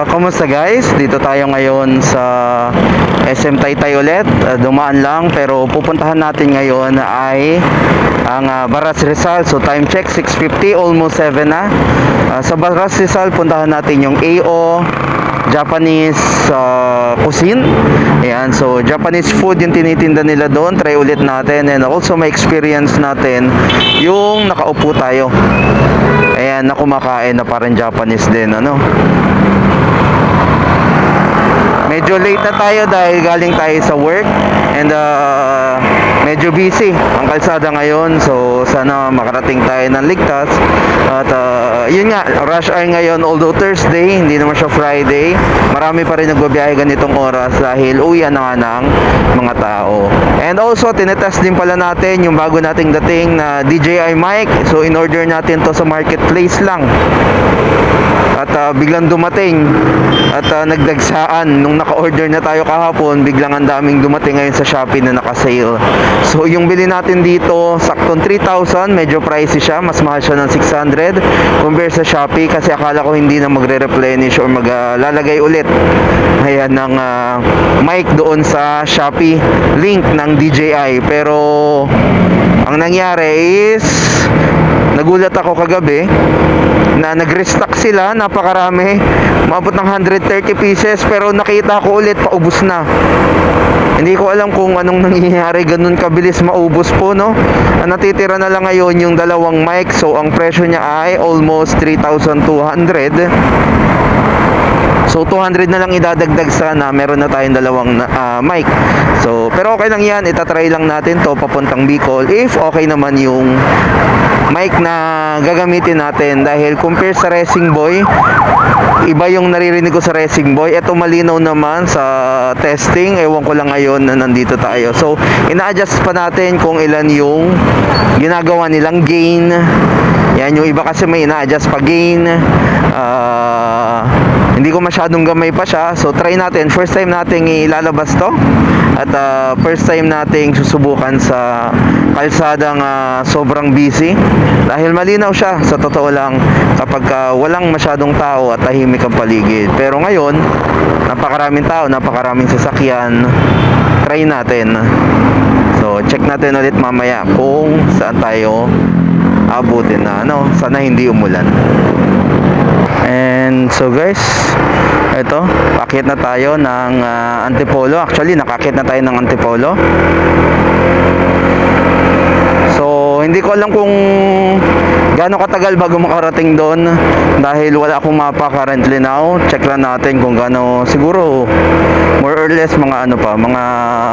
Kumusta guys? Dito tayo ngayon sa SM Taytay ulit. Dumaan lang pero pupuntahan natin ngayon ay ang Baras Rizal. So time check 6:50, almost 7 na. Sa Baras Rizal puntahan natin yung AO Japanese cuisine. Ayan, so Japanese food yung tinitinda nila doon. Try ulit natin and also may experience natin yung nakaupo tayo. Ayan, na kumakain na parang Japanese din, ano. Medyo late na tayo dahil galing tayo sa work and medyo busy ang kalsada ngayon, so sana makarating tayo ng ligtas. At yun nga, rush hour ngayon, although Thursday, hindi naman siya Friday, marami pa rin nagbabiyahe ganitong oras dahil uwian na nga ng mga tao. And also, tinetest din pala natin yung bago nating dating na DJI mic. So in order natin to sa marketplace lang at biglang dumating at nagdagsaan nung naka-order na tayo kahapon, biglang ang daming dumating ngayon sa Shopee na naka-sale. So yung bili natin dito, saktong 3,000, medyo pricey siya, mas mahal siya ng 600 compare sa Shopee kasi akala ko hindi na magre-replenish or maglalagay ulit ayan ng mic doon sa Shopee link ng DJI. Pero ang nangyari is nagulat ako kagabi na nag-restock sila, napakarami, maabot ng 130 pieces, pero nakita ko ulit paubos na. Hindi ko alam kung anong nangyayari, ganun kabilis maubos po, no? Ang natitira na lang ngayon yung dalawang mic, so ang presyo niya ay almost 3,200. So 200 na lang idadagdag sana, meron na tayong dalawang mic. So pero okay lang yan, itatry lang natin to papuntang Bicol if okay naman yung mic na gagamitin natin, dahil compare sa Racing Boy, iba yung naririnig ko sa Racing Boy. Ito malinaw naman sa testing, ewan ko lang ngayon na nandito tayo. So ina-adjust pa natin kung ilan yung ginagawa nilang gain. Yan, yung iba kasi may ina-adjust pa gain. Hindi ko masyadong gamay pa siya, so try natin. First time nating ilalabas to at first time nating susubukan sa kalsadang sobrang busy, dahil malinaw siya sa totoo lang kapag walang masyadong tao at tahimik ang paligid. Pero ngayon napakaraming tao, napakaraming sasakyan. Try natin, so check natin ulit mamaya kung saan tayo abutin na, ano, sana hindi umulan. And so guys, ito, pakit na tayo ng Antipolo. Actually, nakakit na tayo ng Antipolo. So, hindi ko alam kung gaano katagal bago makarating doon, dahil wala akong mapa currently now. Check lang natin kung gaano, siguro more or less mga mga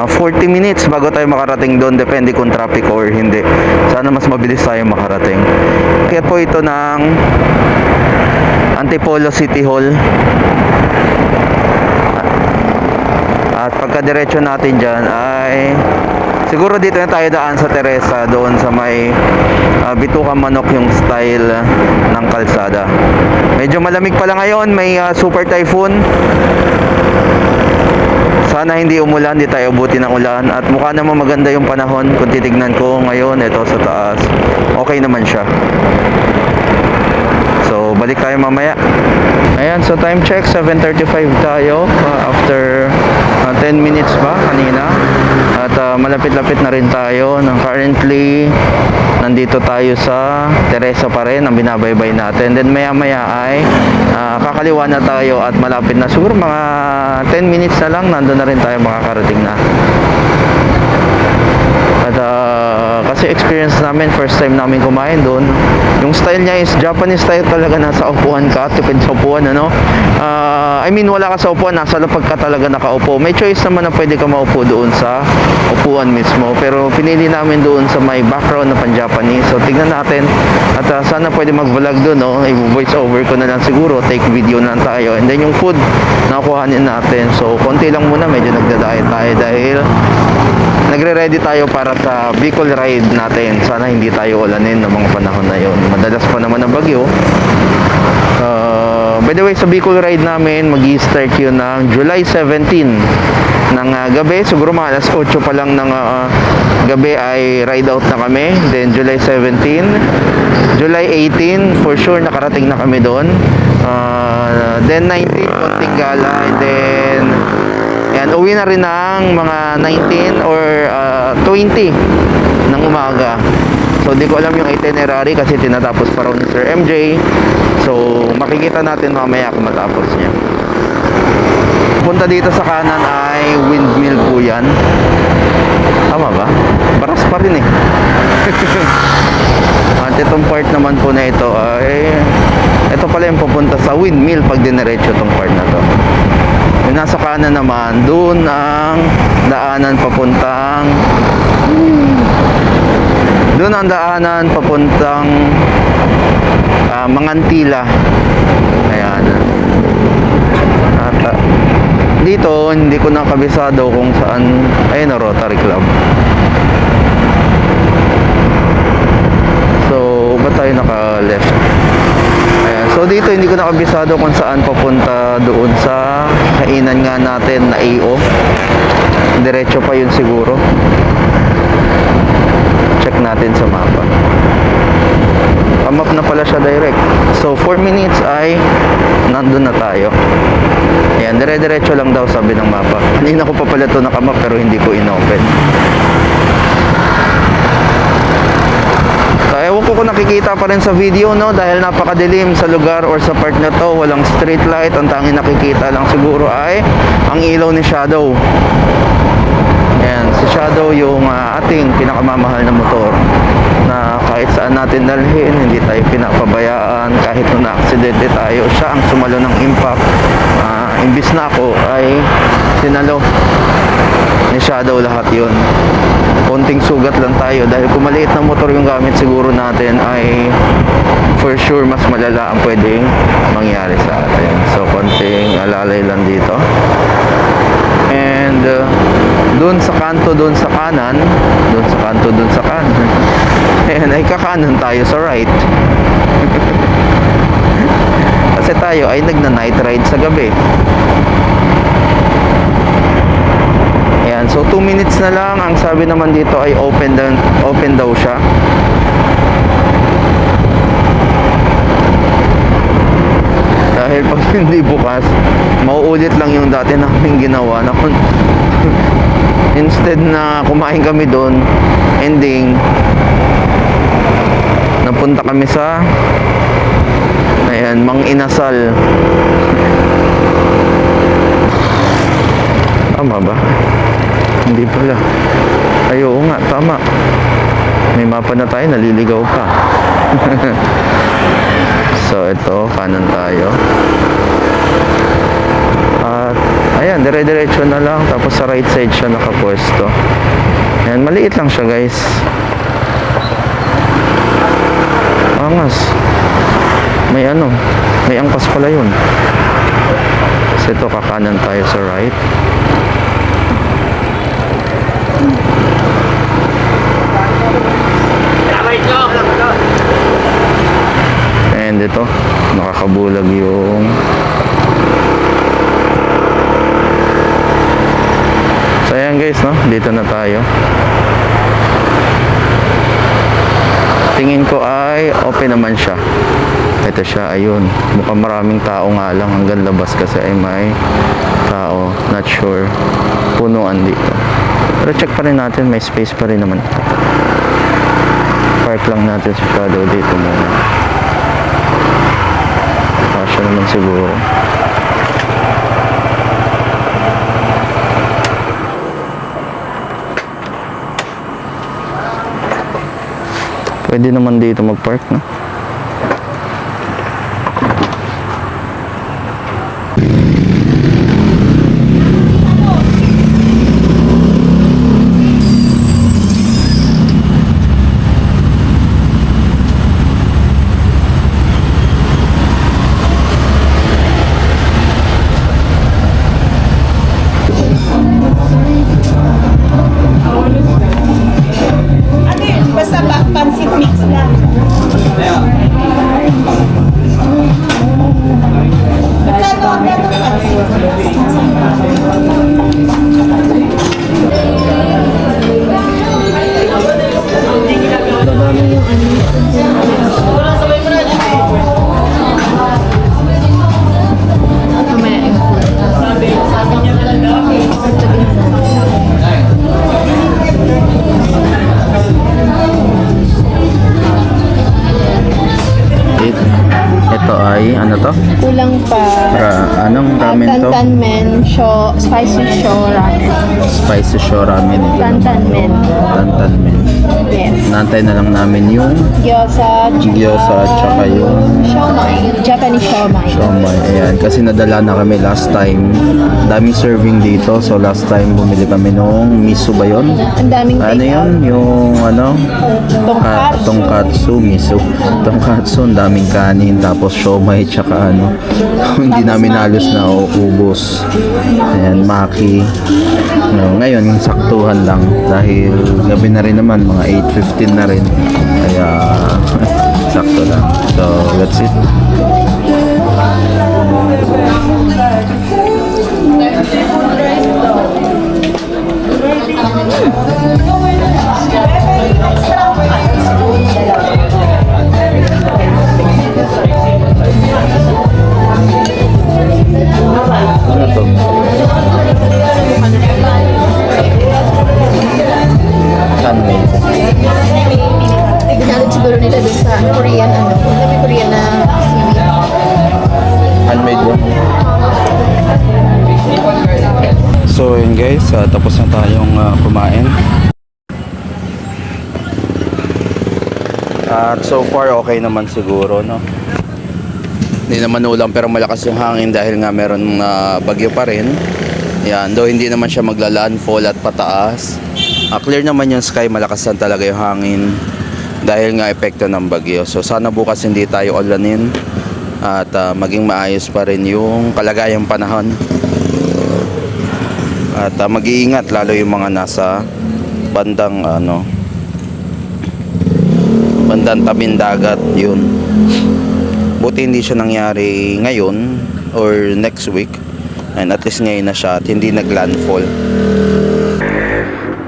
40 minutes bago tayo makarating doon, depende kung traffic or hindi. Sana mas mabilis tayo makarating. Kaya po ito ng Antipolo City Hall. At pagkadiretso natin dyan ay siguro dito na tayo daan sa Teresa, doon sa may bituka manok yung style ng kalsada. Medyo malamig pala ngayon, may super typhoon. Sana hindi umulan, hindi tayo abutin ng ulan. At mukha naman maganda yung panahon kung titignan ko ngayon. Ito sa taas, okay naman siya. So balik tayo mamaya. Ayan, so time check 7:35 tayo, after 10 minutes pa kanina. At malapit-lapit na rin tayo. Currently nandito tayo sa Teresa pa rin ang binabaybay natin. Then maya-maya ay kakaliwa na tayo at malapit na, siguro mga 10 minutes na lang nandun na rin tayo, makakarating na. At kasi experience namin, first time namin kumain doon. Yung style niya is Japanese style talaga, nasa upuan ka, tipid sa upuan, ano. I mean, wala ka sa upuan, nasa lapag ka talaga nakaupo. May choice naman na pwede ka maupo doon sa upuan mismo, pero pinili namin doon sa may background na pan-Japanese. So tignan natin, at sana pwede mag-vlog doon, no. I-voice over ko na lang siguro, take video na lang tayo. And then yung food nakuhanin natin, so konti lang muna, medyo nagda-diet tayo dahil nagre-ready tayo para sa Bicol ride natin. Sana hindi tayo ulanin ng mga panahon na yon. Madalas pa naman ang bagyo. By the way, sa Bicol ride namin, mag-i-start yun ng July 17 ng gabi. Siguro mga alas 8 pa lang ng gabi ay ride out na kami. Then July 17, July 18 for sure nakarating na kami doon. Then 19 konting gala, and then yan, uwi na rin ng mga 19 or 20 ng umaga. So di ko alam yung itinerary kasi tinatapos pa raw ni Sir MJ. So makikita natin mamaya kung matapos niya. Punta dito sa kanan ay windmill po yan. Tama ba? Baras pa rin eh. At itong part naman po na ito ay ito pala yung pupunta sa windmill pag diniretso itong part na to. Yung nasa kanan naman, doon ang daanan papuntang Mangantila. Ayan. At dito hindi ko nakabisado kung saan. Ayun, Rotary Club. So ba tayo naka-left? Ayan. So dito hindi ko nakabisado kung saan papunta doon sa kainan nga natin na AO. Diretso pa yun siguro. Check natin sa mapa. Map na pala siya direct. So 4 minutes ay nandun na tayo. Ayan, dire-diretso lang daw sabi ng mapa. Kanina ko pa pala ito nakamap pero hindi ko inopen. So, ewan ko kung nakikita pa rin sa video, no? Dahil napakadilim sa lugar or sa part na to. Walang street light. Ang tanging nakikita lang siguro ay ang ilaw ni Shadow. Ayan, si Shadow yung ating pinakamamahal na motor na kahit saan natin dalhin, hindi tayo pinapabayaan. Kahit nung na-aksidente tayo, siya ang sumalo ng impact. Imbis na ako ay sinalo ni Shadow lahat yun. Konting sugat lang tayo dahil kung maliit na motor yung gamit siguro natin ay for sure mas malala ang pwedeng mangyari sa atin. So konting alalay lang dito. And doon sa kanto, doon sa kanan, ayan, ay kakanan tayo sa right. Kasi tayo ay nagna-night ride sa gabi. Ayan, so 2 minutes na lang. Ang sabi naman dito ay open daw siya. Dahil pag hindi bukas, mauulit lang yung dati namin ginawa na instead na kumain kami doon, ending napunta kami sa ayan, Mang Inasal. Tama ba? Hindi pala. Ay, oo nga, tama. May mapa na tayo, naliligaw pa. So ito, kanan tayo. At ayan, dire-diretso na lang. Tapos sa right side siya nakapwesto. Ayan, maliit lang siya guys. Angas. May angkas pala yun. So ito, kakanan tayo sa right. And ito, nakakabulag yung so ayan guys, no? Dito na tayo. Tingin ko ay open naman siya. Ito siya, ayun. Mukhang maraming tao nga lang hanggang labas kasi ay may tao. Not sure. Punuan dito. Pero check pa rin natin, may space pa rin naman. Park lang natin si Shadow dito muna. Kasya naman siguro. Pwede naman dito mag-park, no? Basta pansit mix lang. Kulang pa. Anong ramen to? Tantan men, spicy show ramen. Spicy show ramen. Ito Tantan naman men. yung Tantan men. Yes. Nantay na lang namin yung Gyoza, gyoza at saka yung siomai. Japanese siomai. siomai. Ayan, kasi nadala na kami last time. Daming serving dito. So last time bumili kami nung miso ba yun? Ang daming Ano yun? Yung ano? Tongkatsu. Tongkatsu, miso. Tongkatsu, ang daming kanin. Tapos siomai, tsaka ano. Hindi namin halos na ubos. Ayan, maki. No, ngayon, saktuhan lang. Dahil gabi na rin naman, mga 8:15 na rin. Kaya, sakto lang. So, that's it. Ano to? Handmade. Ginalog siguro nila dun sa Korean may Korean na seaweed. Handmade yun. So yun guys, tapos na tayong kumain. At so far okay naman siguro, no? Hindi naman ulam pero malakas yung hangin dahil nga meron bagyo pa rin. Yan, though hindi naman siya magla-landfall at pataas. Clear naman yung sky, malakas lang talaga yung hangin dahil nga epekto ng bagyo. So sana bukas hindi tayo ulanin at maging maayos pa rin yung kalagayang panahon. At mag-iingat lalo yung mga nasa bandang bandang tabing dagat yun. Buti hindi siya nangyari ngayon or next week. And at least ngayon na siya at hindi naglandfall.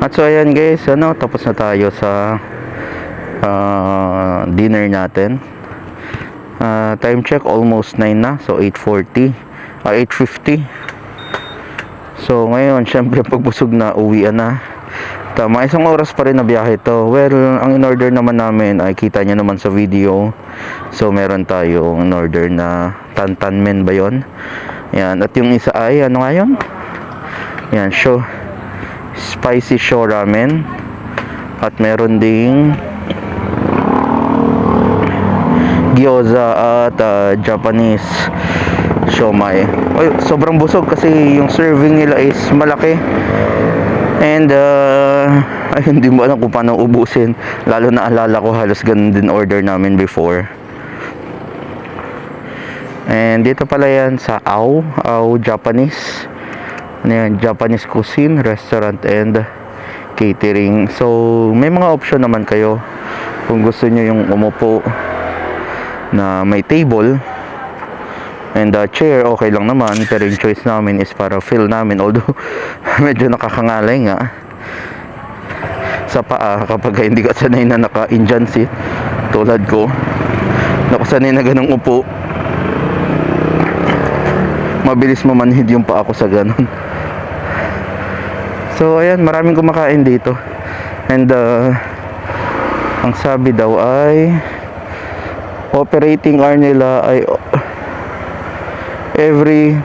At so ayan guys, tapos na tayo sa dinner natin. Time check almost 9 na, so 8:40, 8:50. So ngayon, syempre pagbusog na, uwian na. Tama, isang oras pa rin na biyahe to. Well, ang in-order naman namin ay kita nyo naman sa video. So meron tayong in-order na tantan men ba yun? Yan, at yung isa ay ano nga yun? Yan, spicy show ramen. At meron ding gyoza at Japanese siomai. Oy, sobrang busog kasi yung serving nila is malaki. And ay hindi mo alam kung paano ubusin. Lalo na alala ko halos ganun din order namin before. And dito pala yan sa Ao Japanese. Ano yan? Japanese cuisine, restaurant and catering. So may mga option naman kayo. Kung gusto nyo yung umupo na may table and chair, okay lang naman. Pero yung choice namin is para feel namin. Although medyo nakakangalay nga sa paa kapag hindi ka sanay na naka-Indian seat tulad ko, nakasanay na ganung upo, mabilis mamanhid yung paa ko sa ganun. So ayan, maraming kumakain dito. And ang sabi daw ay operating hour nila ay every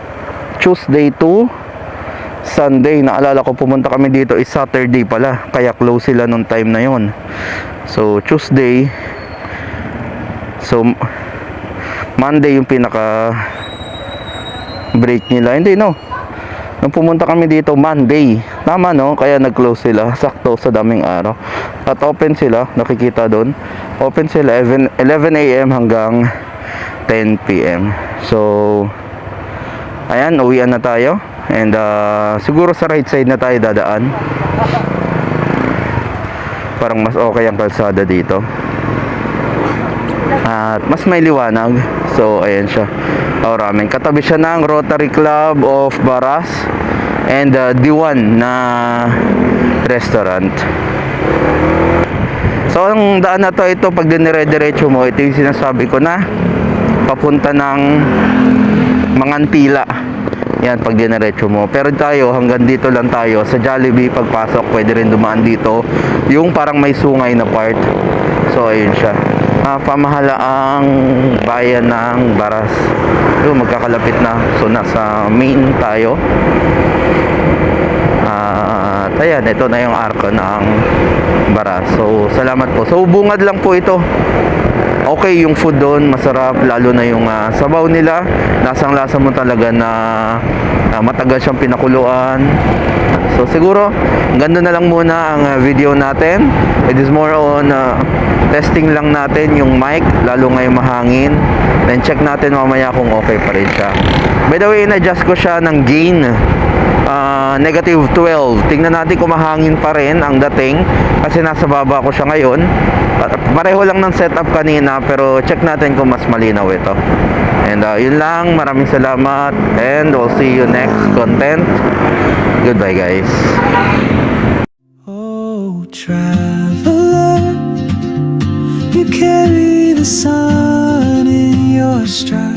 Tuesday to Sunday. Naalala ko pumunta kami dito is Saturday pala, kaya close sila nung time na yon. So Tuesday, so Monday yung pinaka break nila. Hindi, no, nung pumunta kami dito Monday, tama, no, kaya nag-close sila sakto sa daming araw. At open sila, nakikita doon, open sila 11 AM hanggang 10 PM. So ayan, uwian na tayo. And siguro sa right side na tayo dadaan. Parang mas okay ang kalsada dito. At mas may liwanag. So ayan siya, ramen. Katabi siya ng Rotary Club of Baras and D1 na restaurant. So ang daan na to, ito pag dinire-diretso mo, ito yung sinasabi ko na papunta ng Mangantila. Yan, pag diniretso mo. Pero tayo, hanggang dito lang tayo. Sa Jollibee, pagpasok, pwede rin dumaan dito. Yung parang may sungay na part. So, ayun siya. Pamahalaang bayan ng Baras. Yun, magkakalapit na. So, nasa main tayo. At ayan, ito na yung arko ng Baras. So, salamat po. So, bungad lang po ito. Okay yung food doon, masarap. Lalo na yung sabaw nila. Lasang-lasa mo talaga na matagal siyang pinakuluan. So, siguro, ganda na lang muna ang video natin. It is more on testing lang natin yung mic, lalo ngayong mahangin. Then, check natin mamaya kung okay pa rin siya. By the way, in-adjust ko siya ng gain. Negative 12. Tingnan natin kung mahangin pa rin ang dating kasi nasa baba ko siya ngayon. Pareho lang ng setup kanina pero check natin kung mas malinaw ito. And yun lang, maraming salamat and we'll see you next content. Goodbye guys. Oh, traveler, you carry the sun in your stride.